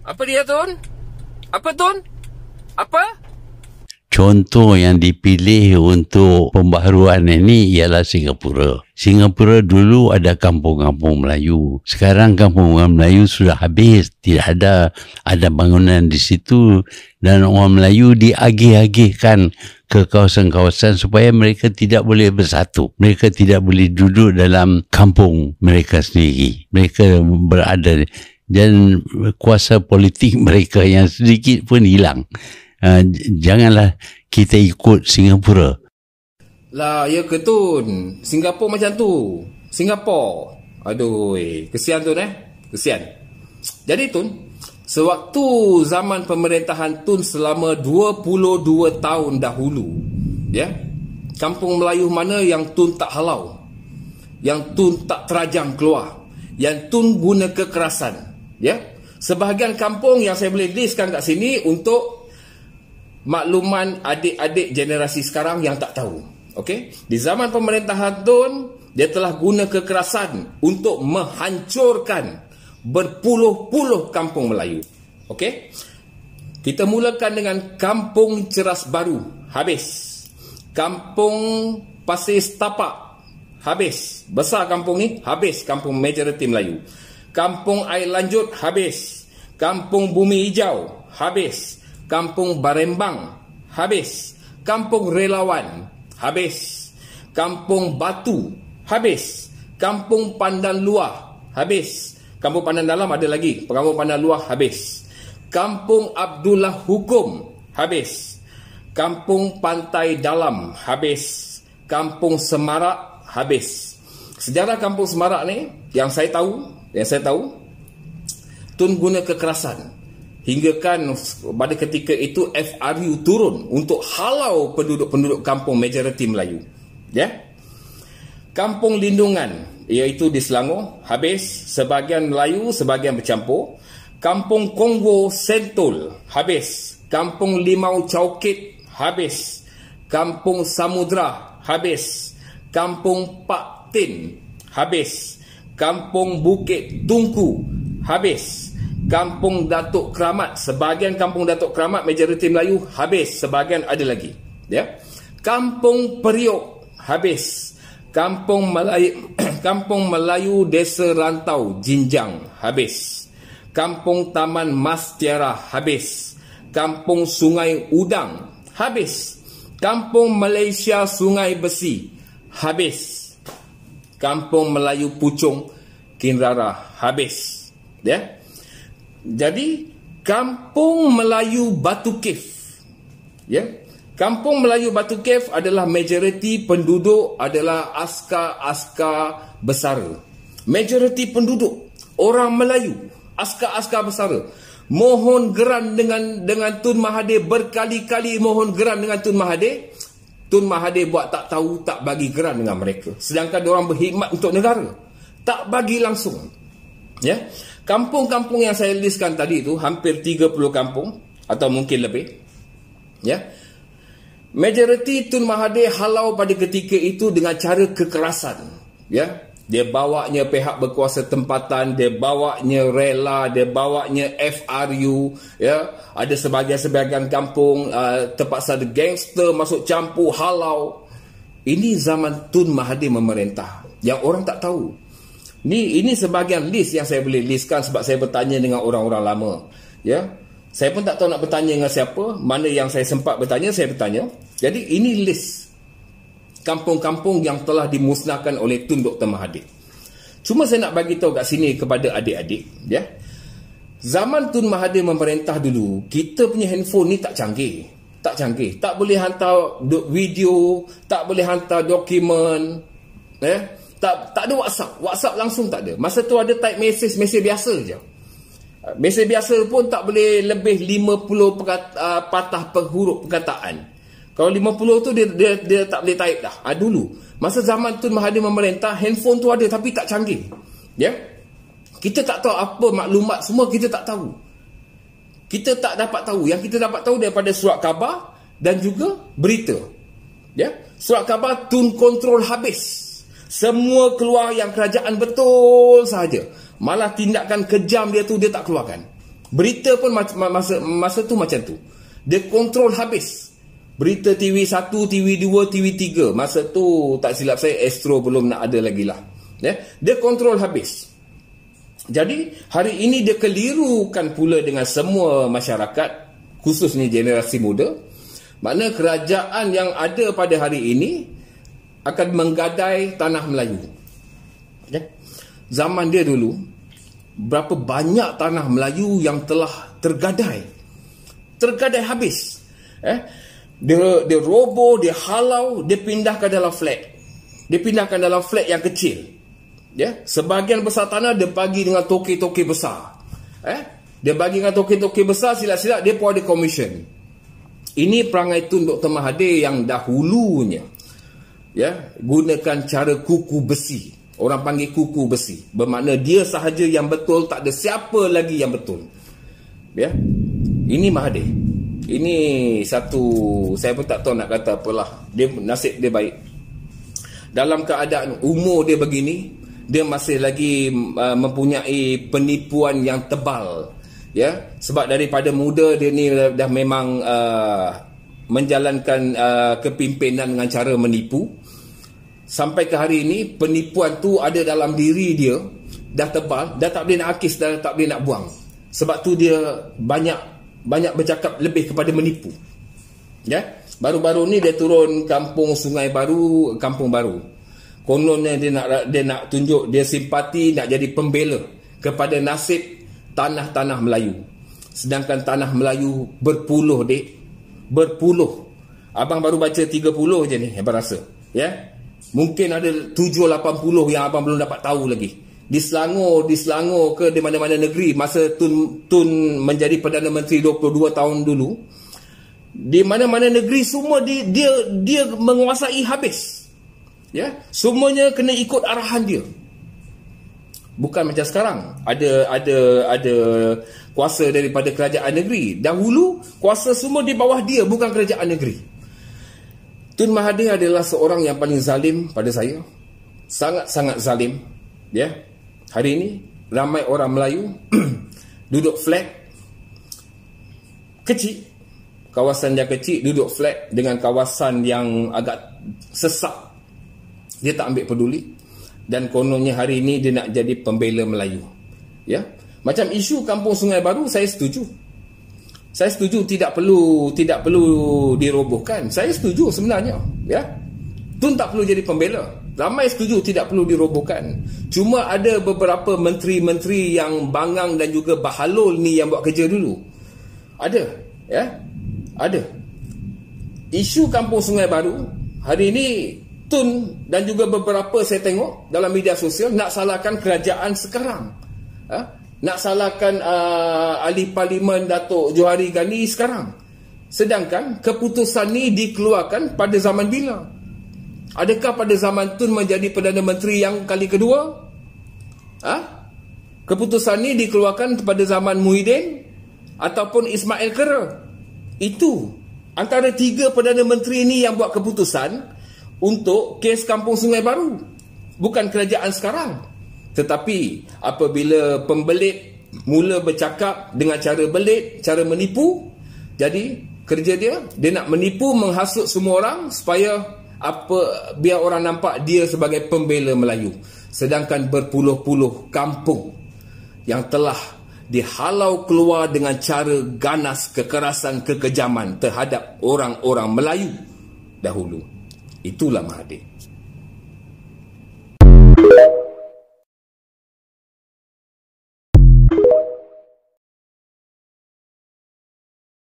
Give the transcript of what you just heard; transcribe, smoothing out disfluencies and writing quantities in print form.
Apa dia, Tun? Apa, Tun? Apa? Contoh yang dipilih untuk pembaharuan ini ialah Singapura. Singapura dulu ada kampung-kampung Melayu. Sekarang kampung Melayu sudah habis. Tidak ada bangunan di situ. Dan orang Melayu diagih-agihkan ke kawasan-kawasan supaya mereka tidak boleh bersatu. Mereka tidak boleh duduk dalam kampung mereka sendiri. Mereka berada dan kuasa politik mereka yang sedikit pun hilang. Janganlah kita ikut Singapura. Lah, ya ke, Tun? Singapura macam tu. Singapura. Aduh, kesian, Tun, Kesian. Jadi, Tun, sewaktu zaman pemerintahan Tun selama 22 tahun dahulu, ya, kampung Melayu mana yang Tun tak halau, yang Tun tak terajang keluar, yang Tun guna kekerasan, ya. Sebahagian kampung yang saya boleh listkan kat sini untuk makluman adik-adik generasi sekarang yang tak tahu. Okey, di zaman pemerintahan Tun, dia telah guna kekerasan untuk menghancurkan berpuluh-puluh kampung Melayu. Okey, kita mulakan dengan Kampung Ceras Baru, habis. Kampung Pasir Setapak, habis. Besar kampung ni, habis kampung majoriti Melayu. Kampung Air Lanjut, habis. Kampung Bumi Hijau, habis. Kampung Barembang, habis. Kampung Relawan, habis. Kampung Batu, habis. Kampung Pandan Luar, habis. Kampung Pandan Dalam ada lagi. Kampung Pandan Luar, habis. Kampung Abdullah Hukum, habis. Kampung Pantai Dalam, habis. Kampung Semarak, habis. Sejarah Kampung Semarak ni yang saya tahu, Tun guna kekerasan. Hingga kan pada ketika itu FRU turun untuk halau penduduk-penduduk kampung majoriti Melayu. Ya. Kampung Lindungan, iaitu di Selangor, habis. Sebahagian Melayu, sebahagian bercampur. Kampung Kongo Sentul, habis. Kampung Limau Caukit, habis. Kampung Samudra, habis. Kampung Pak Tin, habis. Kampung Bukit Tungku, habis. Kampung Datuk Keramat, sebahagian Kampung Datuk Keramat majoriti Melayu, habis. Sebahagian ada lagi, ya. Kampung Periuk, habis. Kampung Melayu Desa Rantau Jinjang, habis. Kampung Taman Mas Tiara, habis. Kampung Sungai Udang, habis. Kampung Malaysia Sungai Besi, habis. Kampung Melayu Puchong Kinrara, habis. Ya. Jadi Kampung Melayu Batu Cave, ya. Kampung Melayu Batu Cave adalah majoriti penduduk adalah askar-askar bersara. Majoriti penduduk orang Melayu, askar-askar bersara. Mohon geran dengan Tun Mahathir, berkali-kali mohon geran dengan Tun Mahathir. Tun Mahathir buat tak tahu, tak bagi geran dengan mereka. Sedangkan diorang berkhidmat untuk negara, tak bagi langsung. Ya. Kampung-kampung yang saya listkan tadi itu hampir 30 kampung atau mungkin lebih. Ya. Majoriti Tun Mahathir halau pada ketika itu dengan cara kekerasan. Ya. Dia bawanya pihak berkuasa tempatan, dia bawanya rela, dia bawanya FRU, ya. Ada sebahagian kampung terpaksa ada gangster masuk campur halau. Ini zaman Tun Mahathir memerintah yang orang tak tahu. Ini sebahagian list yang saya boleh listkan sebab saya bertanya dengan orang-orang lama. Ya, saya pun tak tahu nak bertanya dengan siapa. Mana yang saya sempat bertanya, saya bertanya. Jadi ini list kampung-kampung yang telah dimusnahkan oleh Tun Dr. Mahathir. Cuma saya nak bagi tahu kat sini kepada adik-adik, ya. Zaman Tun Mahathir memerintah dulu, kita punya handphone ni tak canggih. Tak boleh hantar video, tak boleh hantar dokumen, ya. Tak ada WhatsApp langsung tak ada. Masa tu ada type mesej biasa je. Mesej biasa pun tak boleh lebih 50 patah per huruf perkataan. Kalau 50 tu dia tak boleh type dah. Dulu masa zaman Tun Mahathir memerintah, handphone tu ada tapi tak canggih. Ya. Kita tak tahu apa maklumat semua, kita tak tahu. Kita tak dapat tahu. Yang kita dapat tahu daripada surat khabar dan juga berita. Ya. Surat khabar Tun kontrol habis. Semua keluar yang kerajaan betul sahaja. Malah tindakan kejam dia tu dia tak keluarkan. Berita pun masa tu macam tu. Dia kontrol habis. Berita TV1, TV2, TV3. Masa tu tak silap saya Astro belum nak ada lagi lah. Dia kontrol habis. Jadi hari ini dia kelirukan pula dengan semua masyarakat, khususnya generasi muda. Makna kerajaan yang ada pada hari ini akan menggadai tanah Melayu. Zaman dia dulu, berapa banyak tanah Melayu yang telah tergadai habis. Dia roboh, dia halau, dia pindahkan dalam flat. Dia pindahkan dalam flat yang kecil. Sebahagian besar tanah dia bagi dengan toke-toke besar. Dia bagi dengan toke-toke besar, silap-silap dia pun ada commission. Ini perangai Tun Dr. Mahathir yang dahulunya gunakan cara kuku besi. Orang panggil kuku besi. Bermakna dia sahaja yang betul, tak ada siapa lagi yang betul. Ini Mahathir. Ini satu, saya pun tak tahu nak kata apalah. Nasib dia baik. Dalam keadaan umur dia begini, dia masih lagi mempunyai penipuan yang tebal. Sebab daripada muda dia ni dah memang menjalankan kepimpinan dengan cara menipu. Sampai ke hari ini penipuan tu ada dalam diri dia, dah tebal, dah tak boleh nak akis, dah tak boleh nak buang. Sebab tu dia banyak bercakap lebih kepada menipu. Baru-baru ni dia turun kampung Sungai Baru, Kampung Baru. Kononnya dia nak tunjuk dia simpati, nak jadi pembela kepada nasib tanah-tanah Melayu. Sedangkan tanah Melayu berpuluh, dek. Berpuluh. Abang baru baca 30 je ni, abang rasa. Mungkin ada 7-80 yang abang belum dapat tahu lagi. Di Selangor ke di mana-mana negeri masa Tun menjadi Perdana Menteri 22 tahun dulu, di mana-mana negeri semua dia menguasai habis. Semuanya kena ikut arahan dia. Bukan macam sekarang ada kuasa daripada kerajaan negeri. Dahulu kuasa semua di bawah dia, bukan kerajaan negeri. Tun Mahathir adalah seorang yang paling zalim pada saya. Sangat-sangat zalim. Hari ini ramai orang Melayu duduk flat kecil. Kawasan yang kecil duduk flat dengan kawasan yang agak sesak. Dia tak ambil peduli. Dan kononnya hari ini dia nak jadi pembela Melayu. Macam isu Kampung Sungai Baru, saya setuju. Saya setuju tidak perlu dirobohkan. Saya setuju sebenarnya. Tun tak perlu jadi pembela. Ramai setuju tidak perlu dirobohkan. Cuma ada beberapa menteri-menteri yang bangang dan juga bahalul ni yang buat kerja dulu. Ada. Ada. Isu Kampung Sungai Baru, hari ini Tun dan juga beberapa saya tengok dalam media sosial nak salahkan kerajaan sekarang. Nak salahkan ahli parlimen Datuk Johari Ghani sekarang. Sedangkan keputusan ni dikeluarkan pada zaman bila? Adakah pada zaman Tun menjadi Perdana Menteri yang kali kedua? Keputusan ni dikeluarkan pada zaman Muhyiddin ataupun Ismail Kera? Itu antara 3 Perdana Menteri ni yang buat keputusan untuk kes Kampung Sungai Baru. Bukan kerajaan sekarang. Tetapi apabila pembelit mula bercakap dengan cara belit, cara menipu, jadi kerja dia nak menipu, menghasut semua orang supaya biar orang nampak dia sebagai pembela Melayu. Sedangkan berpuluh-puluh kampung yang telah dihalau keluar dengan cara ganas, kekerasan, kekejaman terhadap orang-orang Melayu dahulu. Itulah Mahathir.